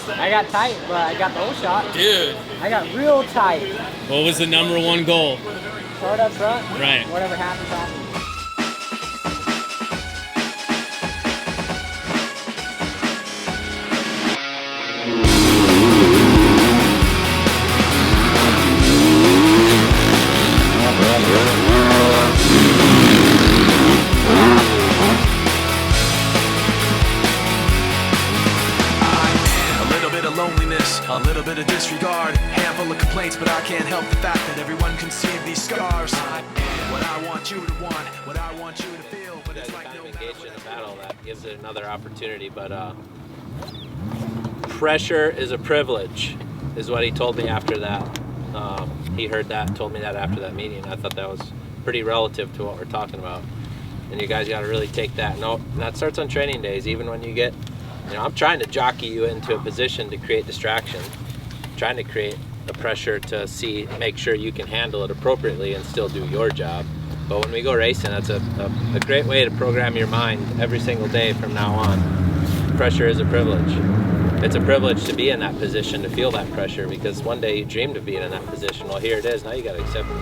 I got tight, but I got the whole shot. Dude. I got real tight. What was the #1 goal? Start up front. Right. Whatever happens, happens. A little bit of disregard, handful of complaints, but I can't help the fact that everyone can see these scars. What I want you to want, what I want you to feel, but it's like no engaged in a battle, that gives it another opportunity. But pressure is a privilege, is what he told me after that. He heard that, told me that after that meeting. I thought that was pretty relative to what we're talking about. And you guys got to really take that note. And that starts on training days, even when you get. You know, I'm trying to jockey you into a position to create distraction, trying to create the pressure to make sure you can handle it appropriately and still do your job. But when we go racing, that's a great way to program your mind every single day from now on. Pressure is a privilege. It's a privilege to be in that position, to feel that pressure, because one day you dreamed of being in that position. Well, here it is. Now you got to accept it.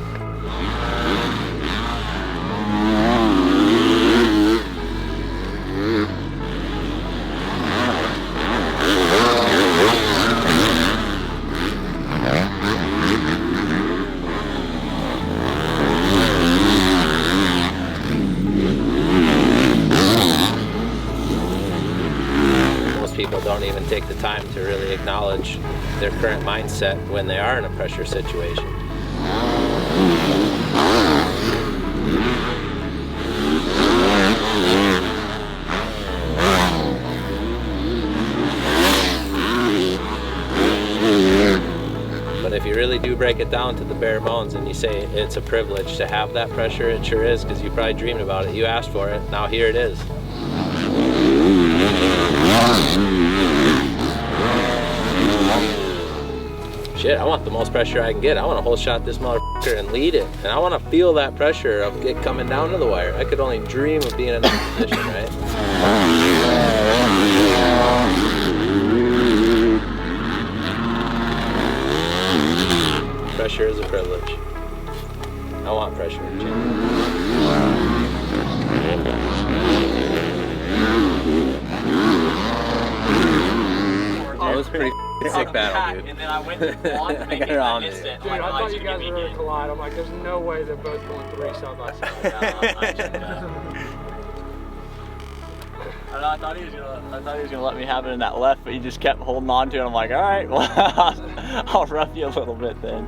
People don't even take the time to really acknowledge their current mindset when they are in a pressure situation. But if you really do break it down to the bare bones and you say it's a privilege to have that pressure, it sure is, because you probably dreamed about it, you asked for it, now here it is. Shit, I want the most pressure I can get. I want to whole shot this motherfucker and lead it. And I want to feel that pressure of it coming down to the wire. I could only dream of being in that position, right? Pressure is a privilege. I want pressure, Jim. That was pretty sick battle, dude. And then I went on to make it an instant. Dude, I thought you guys were going to collide. I'm like, there's no way they're both going 3 side by side. I thought he was gonna let me have it in that left, but he just kept holding on to it. I'm like, all right, well, I'll rough you a little bit then.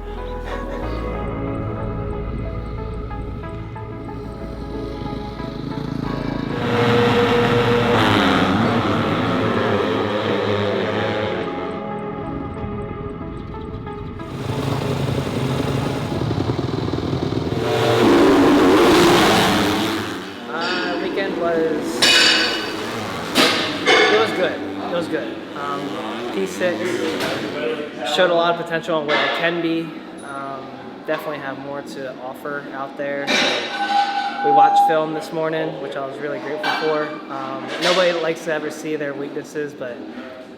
It was good. P6 showed a lot of potential on where I can be. Definitely have more to offer out there. So we watched film this morning, which I was really grateful for. Nobody likes to ever see their weaknesses, but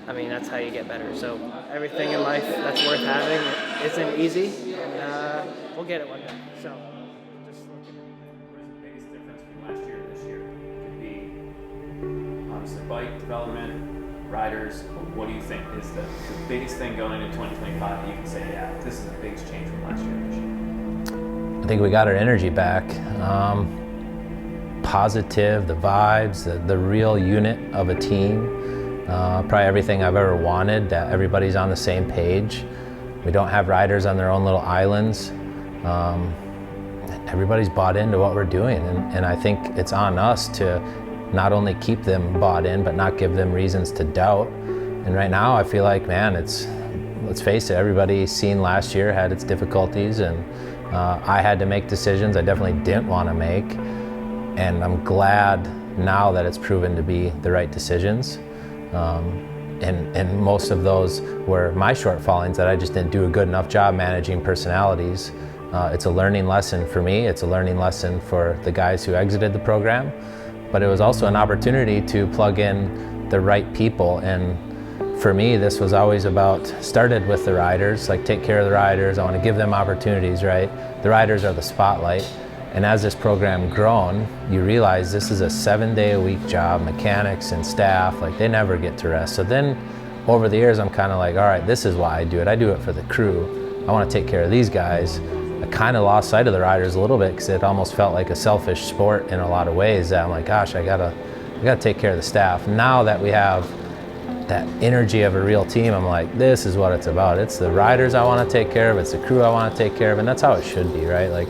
I mean, that's how you get better. So everything in life that's worth having isn't easy, and we'll get it one day. So. Biggest difference from last year to this year could be obviously bike development, riders. What do you think is the biggest thing going into 2025 that you can say, yeah, this is the biggest change from last year to this year? I think we got our energy back. Positive, the vibes, the real unit of a team. Probably everything I've ever wanted, that everybody's on the same page. We don't have riders on their own little islands. Everybody's bought into what we're doing, and I think it's on us to not only keep them bought in, but not give them reasons to doubt. And right now, I feel like, man, let's face it, everybody seen last year had its difficulties, and I had to make decisions I definitely didn't want to make. And I'm glad now that it's proven to be the right decisions. And most of those were my shortfallings, that I just didn't do a good enough job managing personalities. It's a learning lesson for me. It's a learning lesson for the guys who exited the program. But it was also an opportunity to plug in the right people and for me, this was always started with the riders, like take care of the riders. I want to give them opportunities, right? The riders are the spotlight. And as this program grown, you realize this is a 7-day-a-week job, mechanics and staff, like they never get to rest. So then over the years, I'm kind of like, all right, this is why I do it. I do it for the crew. I want to take care of these guys. I kind of lost sight of the riders a little bit because it almost felt like a selfish sport in a lot of ways, that I'm like, gosh, I gotta take care of the staff. Now that we have that energy of a real team, I'm like, this is what it's about. It's the riders I want to take care of, it's the crew I want to take care of, and that's how it should be, right? Like,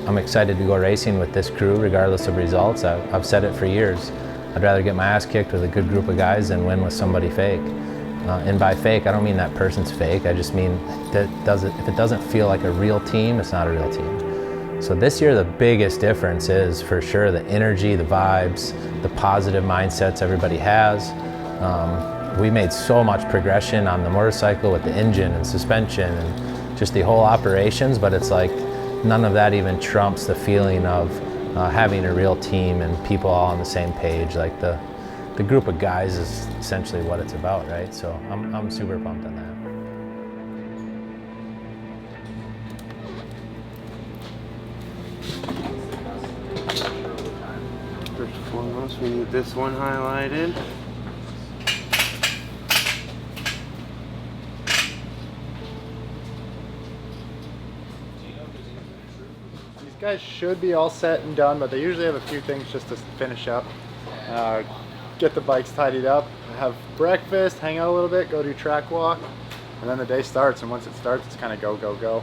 I'm excited to go racing with this crew regardless of results. I've said it for years. I'd rather get my ass kicked with a good group of guys than win with somebody fake. And by fake, I don't mean that person's fake. I just mean that if it doesn't feel like a real team, it's not a real team. So this year, the biggest difference is for sure the energy, the vibes, the positive mindsets everybody has. We made so much progression on the motorcycle with the engine and suspension and just the whole operations, but it's like none of that even trumps the feeling of having a real team and people all on the same page. Like the group of guys is essentially what it's about, right? So I'm super pumped on that. First and foremost, we need this one highlighted. These guys should be all set and done, but they usually have a few things just to finish up. Get the bikes tidied up, have breakfast, hang out a little bit, go do track walk, and then the day starts. And once it starts, it's kind of go, go, go.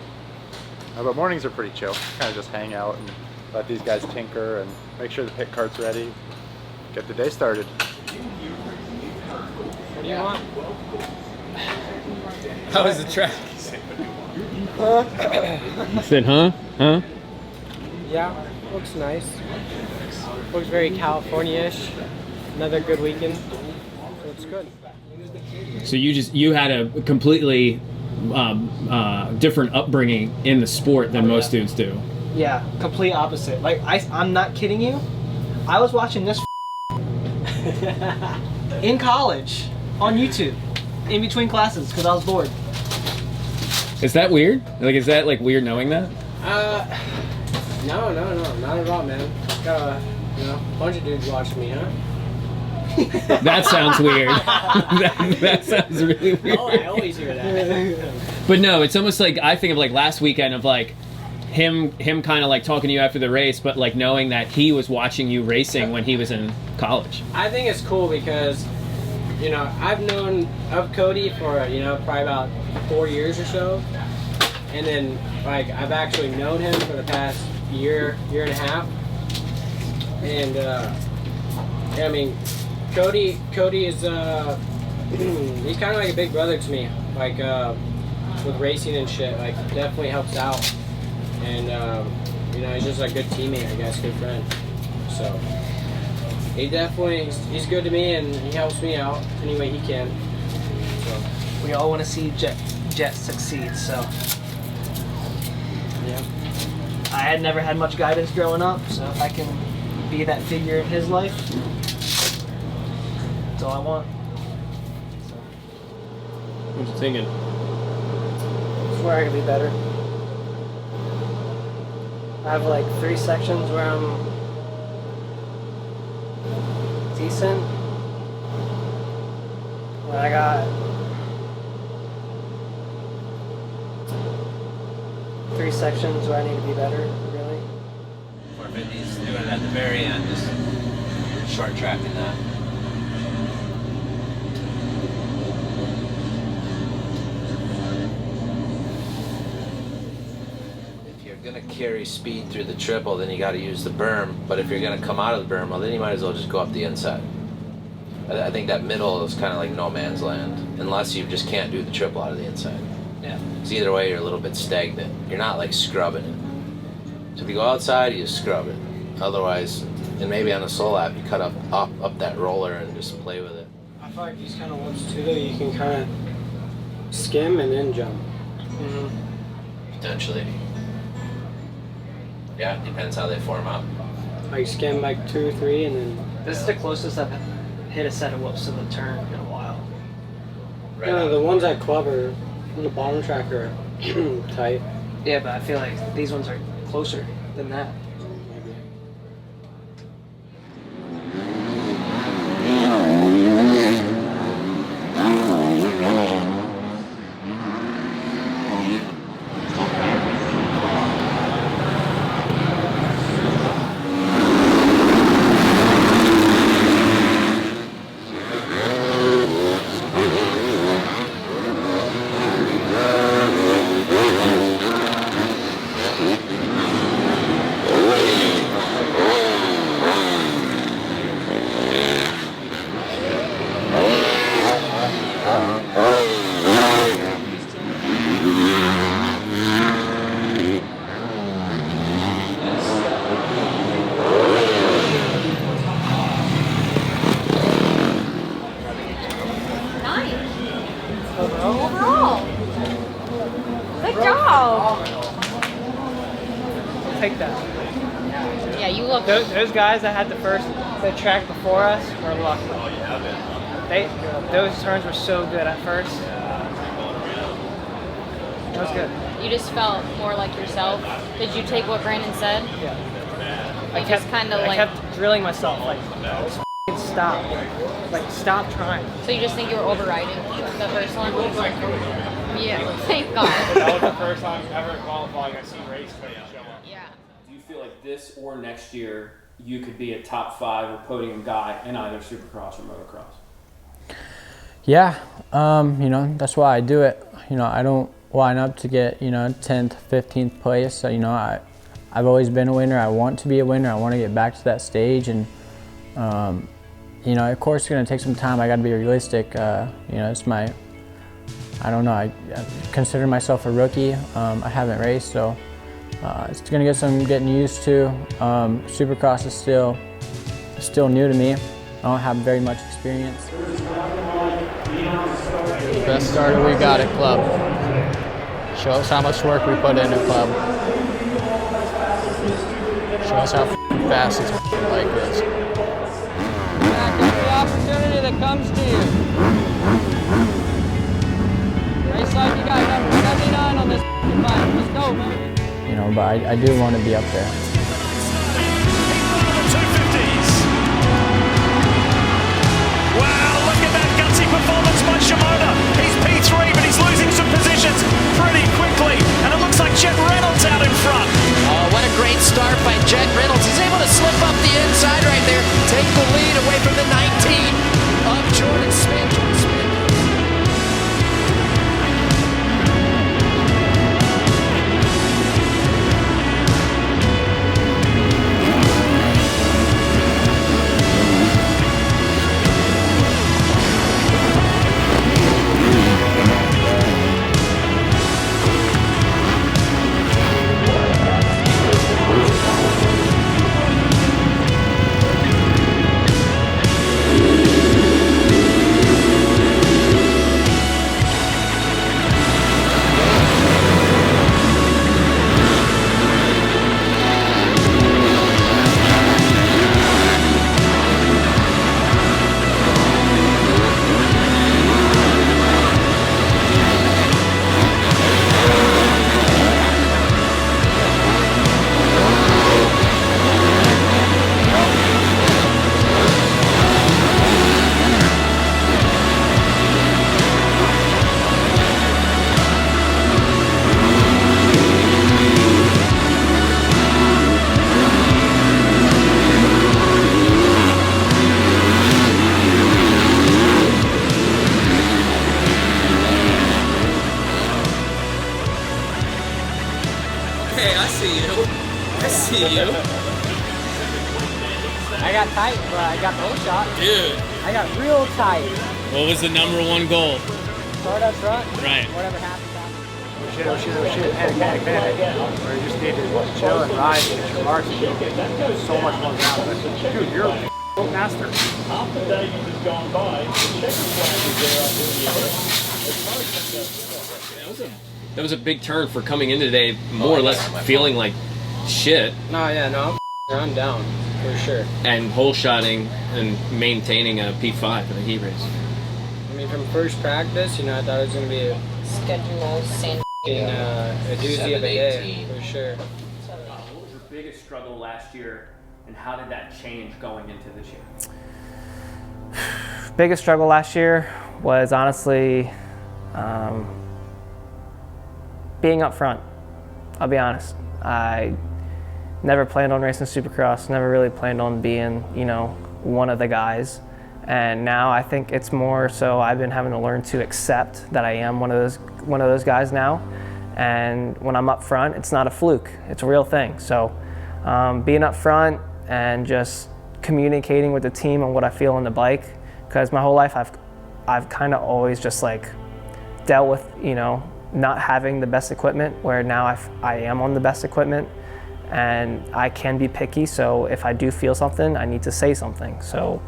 But mornings are pretty chill. Kind of just hang out and let these guys tinker and make sure the pit cart's ready. Get the day started. What do you want? How was the track? He said, huh? Huh? Yeah, looks nice. Looks very California-ish. Another good weekend. Looks good. So you had a completely different upbringing in the sport than most dudes do. Yeah, complete opposite. Like I'm not kidding you. I was watching this in college on YouTube in between classes because I was bored. Is that weird? Like, is that like weird knowing that? No, not at all, man. Got a bunch of dudes watching me, huh? That sounds weird. that sounds really weird. Oh, I always hear that. But no, it's almost like I think of like last weekend of like him kind of like talking to you after the race, but like knowing that he was watching you racing when he was in college. I think it's cool because, I've known of Cody for, probably about 4 years or so. And then, like, I've actually known him for the past year and a half. And, I mean, Cody is, he's kind of like a big brother to me. Like, with racing and shit, like, definitely helps out. And, he's just a good teammate, I guess, good friend. So, he's good to me, and he helps me out any way he can. So, We all want to see Jet succeed, so. yeah. I had never had much guidance growing up, so if I can be that figure in his life, that's all I want. So. What you thinking? I swear I can be better. I have like 3 sections where I'm decent. And I got 3 sections where I need to be better, really. Or maybe he's doing it at the very end, just short tracking that. If you're gonna carry speed through the triple, then you gotta use the berm. But if you're gonna come out of the berm, well, then you might as well just go up the inside. I think that middle is kind of like no man's land, unless you just can't do the triple out of the inside. Yeah. So either way, you're a little bit stagnant. You're not like scrubbing it. So if you go outside, you scrub it. Otherwise, and maybe on a sole lap, you cut up that roller and just play with it. I feel like these kind of whoops too, though, you can kind of skim and then jump. Mm-hmm. Potentially. Yeah, depends how they form up. Like skim like 2 or 3 and then... This is the closest I've hit a set of whoops to the turn in a while. No, the ones at club are on the bottom track are tight. Yeah, but I feel like these ones are closer than that. Overall. Good job. Take that. Yeah, you look. Those guys that had the track before us were lucky. Those turns were so good at first. That was good. You just felt more like yourself. Did you take what Brandon said? Yeah. I kept drilling myself like, just f***ing stop. Like, stop trying. So you just think you were overriding the first one? Yeah, thank God. That was the first time ever qualifying I've seen race show up. Yeah. Do you feel like this or next year you could be a top 5 or podium guy in either Supercross or motocross? Yeah, you know, that's why I do it. You know, I don't line up to get, you know, 10th, 15th place. So, you know, I've always been a winner. I want to be a winner. I want to get back to that stage. And, you know, of course, it's going to take some time. I got to be realistic. You know, it's my, I don't know, I consider myself a rookie. I haven't raced, so it's going to get some getting used to. Supercross is still new to me. I don't have very much experience. The best starter we got at club. Show us how much work we put in at club. Show us how fast it's like this. Every opportunity that comes to you. Race like you got number 79 on this bike. Let's go, man. You know, but I do want to be up there. Wow, look at that gutsy performance by Shimoda. He's P3, but he's losing some positions pretty quickly. And it looks like Jet Reynolds out in front. Oh, what a great start by Jet Reynolds. He's able to slip up the inside right there, take the lead away from the 19 of Jordan Smith. I got tight, but I got the whole shot. Dude. I got real tight. What was the #1 goal? Start up front. Right. Whatever happens. Oh shit, panic. Or you just need to chill and ride and get your marks and you'll get so much more ground. But dude, you're a master. Half the day has gone by. That was a big turn for coming in today, more or less feeling like shit. I'm down for sure. And hole shotting and maintaining a P5 in a heat race. I mean, from first practice, you know, I thought it was going to be Schedule sand. a doozy of a day, for sure. What was your biggest struggle last year, and how did that change going into this year? Biggest struggle last year was honestly being up front. I'll be honest. I never planned on racing Supercross, never really planned on being, you know, one of the guys. And now I think it's more so I've been having to learn to accept that I am one of those guys now. And when I'm up front, it's not a fluke, it's a real thing. So being up front and just communicating with the team on what I feel on the bike, because my whole life I've kind of always just like dealt with, you know, not having the best equipment, where now I am on the best equipment, and I can be picky. So if I do feel something, I need to say something. So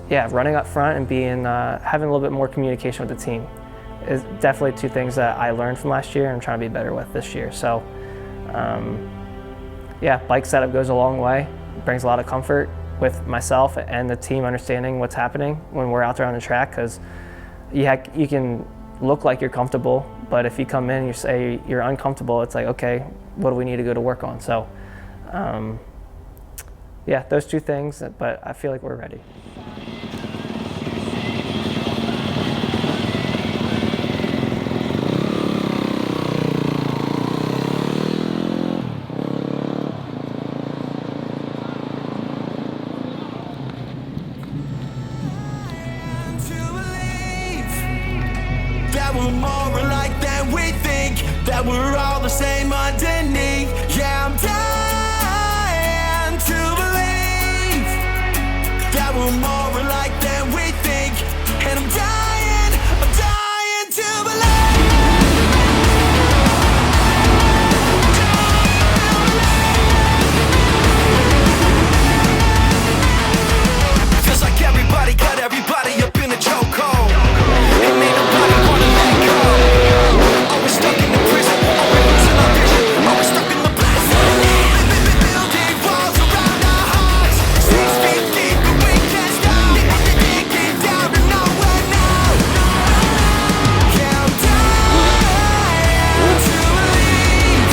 yeah, running up front and being having a little bit more communication with the team is definitely two things that I learned from last year and I'm trying to be better with this year. So yeah, bike setup goes a long way. It brings a lot of comfort with myself and the team understanding what's happening when we're out there on the track, because you can look like you're comfortable, but if you come in and you say you're uncomfortable, it's like, okay, what do we need to go to work on? So yeah, those two things, but I feel like we're ready. That we're more alike than we think, that we're all the same underneath. Yeah, I'm dying to believe that we're more alike than we think, and I'm dying to believe. 'Cause like everybody got everybody up in a chokehold, and ain't nobody wanna let go. Always stuck in the prison, always losing our vision, always stuck in the blast. Building walls around our hearts, 6 feet deep, but we can't stop. Digging down to nowhere now. Yeah, I'm dying to believe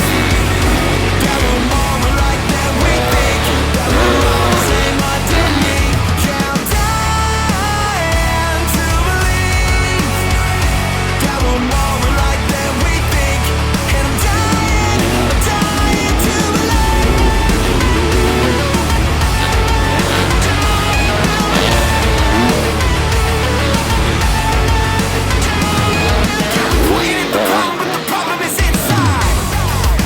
that we're more alike than we think, that we're all the same underneath. Yeah, I'm dying to believe that we're more alike than we think, and I'm dying to believe. We ain't the problem, but the problem is inside.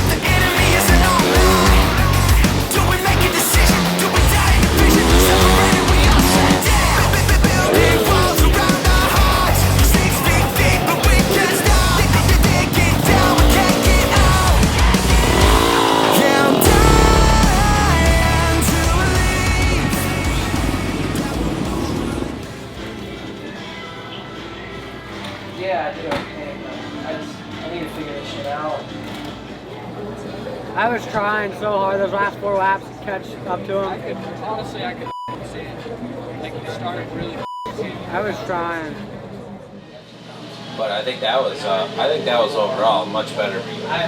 The enemy isn't online. Do we make a decision? Do we die in division? Separated, we all shut down. Building walls around our hearts, 6 feet deep, but we can't stop. Digging down, we can't get out. Yeah, I'm dying to believe. Yeah, I do okay, but I need to figure this shit out. I was trying so hard those last 4 laps to catch up to him. Honestly, I could see it. Like you started really. I was trying. But I think that was overall a much better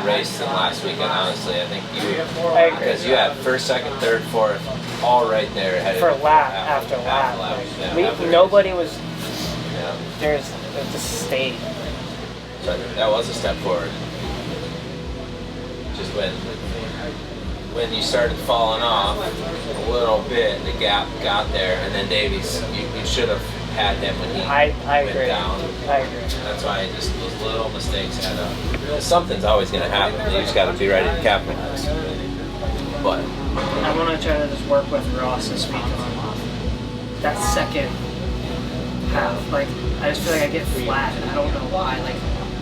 race than last weekend. Honestly, I think because you had first, second, third, fourth, all right there headed For lap after lap. Nobody was. Yeah. There's just stayed. So I think that was a step forward. Just when you started falling off a little bit, the gap got there, and then Davies, you should have had him when he I went agree. down. I agree. That's why just those little mistakes add up. Something's always going to happen. You just got to be ready to capitalize. But I want to try to just work with Ross this week on that second half. Like, I just feel like I get flat, and I don't know why. Like,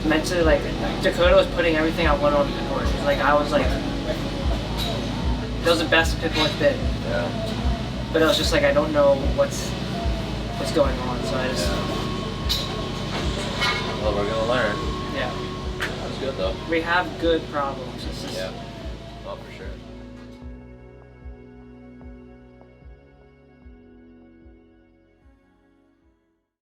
mentally, like, Dakota was putting everything I wanted on the board. Like, I was like, it was the best people had been. yeah. But it was just like, I don't know what's going on, so I just... Well, we're going to learn. Yeah. That was good, though. We have good problems. It's just, Yeah. Well, for sure.